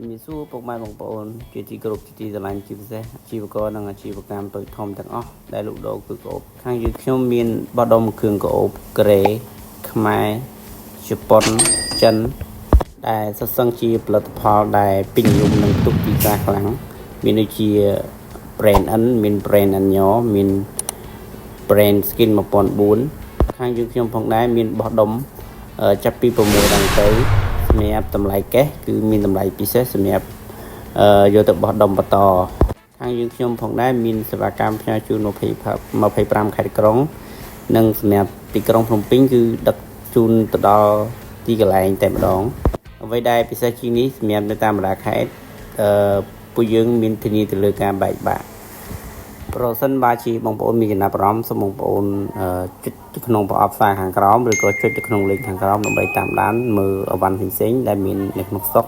ជំរាបសួរពុកម៉ែបងប្អូនជាទីគោរពជាទីស្រឡាញ់ជាពិសេសអាជីវករនិងអាជីវកម្មតូចធំទាំងអស់ដែលលក់ដូរគឺក្អូបខាងយើងខ្ញុំមានបដុំគ្រឿងក្អូបក្រេខ្មែរជប៉ុនចិនដែលសុទ្ធសឹងជាផលិតផលដែលពេញនិយមនិងទុកទីផ្សារខ្លាំងមានដូចជា brand N មាន brand Anyo មាន brand Skin 1004ខាងយើងខ្ញុំផងដែរមានបោះដុំចាប់ពី6ដងទៅសម្រាប់តម្លៃកេះគឺមានតម្លៃពិសេសសម្រាប់យកទៅបោះដុំបន្តខាងយើងខ្ញុំផងដែរមានសេវាកម្មផ្ញើជូន25ខេត្តក្រុងនិងសម្រាប់ទីក្រុងភ្នំពេញគឺដឹកជូនទៅដល់ទីកន្លែងតែម្ដងអ្វីដែលពិសេសជាងនេះសម្រាប់នៅតាមបណ្ដាខេត្តពួកយើងមានធានាទៅលើការបែកបាក់ប្រសិនបើជាបងប្អូនមានចំណាប់អារម្មណ៍សូមបងប្អូនចុចទៅក្នុងប្រអប់សារខាងក្រោមឬក៏ចុចទៅក្នុងលេខខាងក្រោមដើម្បីតាមដានមើលអវ៉ាន់ផ្សេងៗដែលមាននៅក្នុងស្តុក